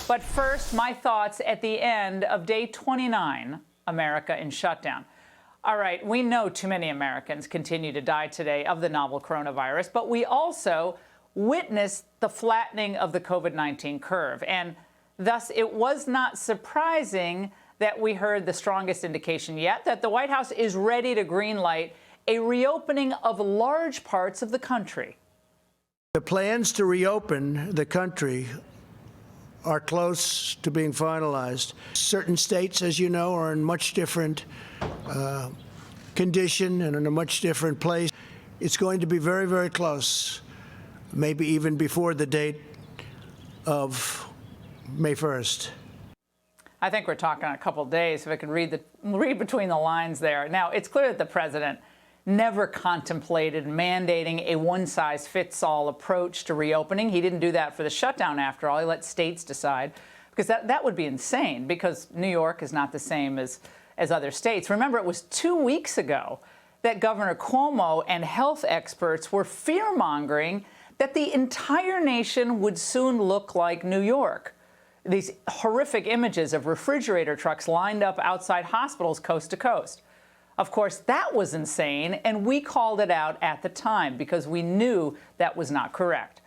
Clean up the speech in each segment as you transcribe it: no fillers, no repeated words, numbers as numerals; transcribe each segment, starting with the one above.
But first, my thoughts at the end of day 29, America in shutdown. All right, we know too many Americans continue to die today of the novel coronavirus, but we also witnessed the flattening of the COVID-19 curve. And thus, it was not surprising that we heard the strongest indication yet that the White House is ready to greenlight a reopening of large parts of the country. The plans to reopen the country are close to being finalized. Certain states, as you know, are in much different condition and in a much different place. It's going to be very, very close, maybe even before the date of May 1st. I think we're talking a couple of days, if I could read between the lines there. Now, it's clear that the president never contemplated mandating a one-size-fits-all approach to reopening. He didn't do that for the shutdown, after all. He let states decide, because that would be insane, because New York is not the same as other states. Remember, it was 2 weeks ago that Governor Cuomo and health experts were fear-mongering that the entire nation would soon look like New York. These horrific images of refrigerator trucks lined up outside hospitals coast to coast. Of course, that was insane, and we called it out at the time because we knew that was not correct.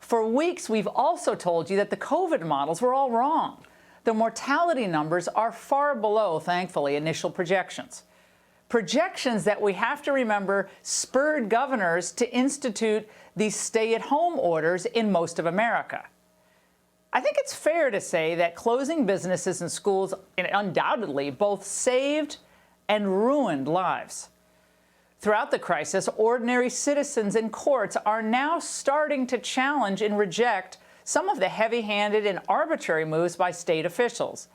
For weeks, we've also told you that the COVID models were all wrong. The mortality numbers are far below, thankfully, initial projections. Projections that we have to remember spurred governors to institute these stay-at-home orders in most of America. I think it's fair to say that closing businesses and schools undoubtedly both saved and ruined lives. Throughout the crisis, ordinary citizens and courts are now starting to challenge and reject some of the heavy-handed and arbitrary moves by state officials.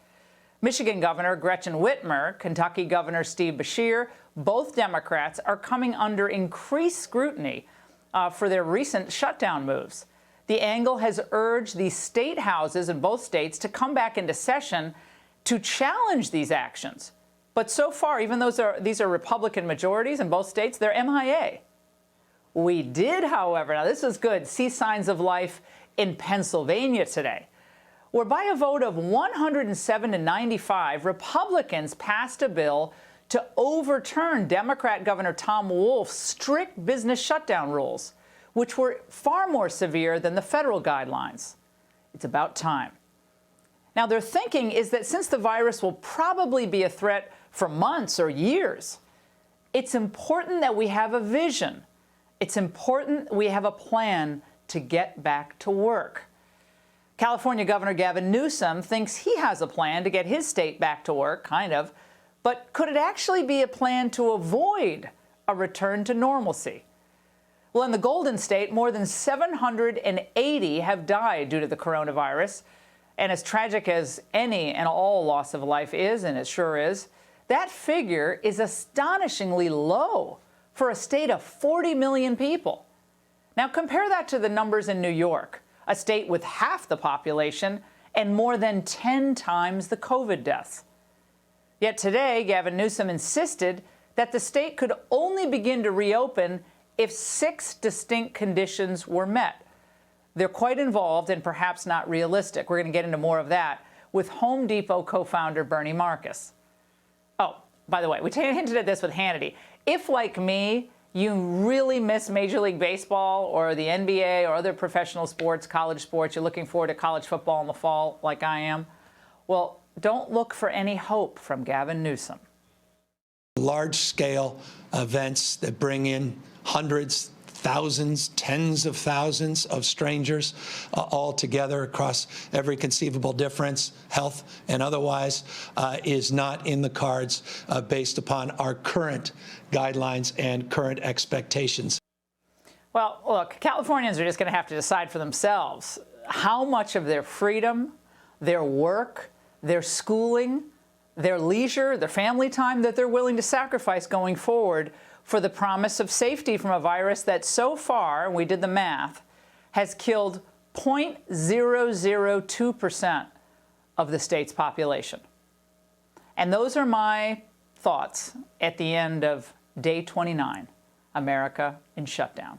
Michigan Governor Gretchen Whitmer, Kentucky Governor Steve Beshear, both Democrats are coming under increased scrutiny for their recent shutdown moves. The Angle has urged the state houses in both states to come back into session to challenge these actions. But so far, even though these are Republican majorities in both states, they're MIA. We did, however, now this is good, see signs of life in Pennsylvania today, where by a vote of 107 to 95, Republicans passed a bill to overturn Democrat Governor Tom Wolf's strict business shutdown rules, which were far more severe than the federal guidelines. It's about time. Now, their thinking is that since the virus will probably be a threat for months or years, it's important that we have a vision. It's important we have a plan to get back to work. California Governor Gavin Newsom thinks he has a plan to get his state back to work, kind of, but could it actually be a plan to avoid a return to normalcy? Well, in the Golden State, more than 780 have died due to the coronavirus. And as tragic as any and all loss of life is, and it sure is, that figure is astonishingly low for a state of 40 million people. Now compare that to the numbers in New York, a state with half the population and more than 10 times the COVID deaths. Yet today, Gavin Newsom insisted that the state could only begin to reopen if 6 distinct conditions were met. They're quite involved and perhaps not realistic. We're going to get into more of that with Home Depot co-founder Bernie Marcus. Oh, by the way, we hinted at this with Hannity. If, like me, you really miss Major League Baseball or the NBA or other professional sports, college sports, you're looking forward to college football in the fall like I am, well, don't look for any hope from Gavin Newsom. Large-scale events that bring in hundreds, thousands, tens of thousands of strangers all together across every conceivable difference, health and otherwise, is not in the cards based upon our current guidelines and current expectations. Well, look, Californians are just going to have to decide for themselves how much of their freedom, their work, their schooling, their leisure, their family time that they're willing to sacrifice going forward for the promise of safety from a virus that so far, and we did the math, has killed 0.002% of the state's population. And those are my thoughts at the end of day 29, America in shutdown.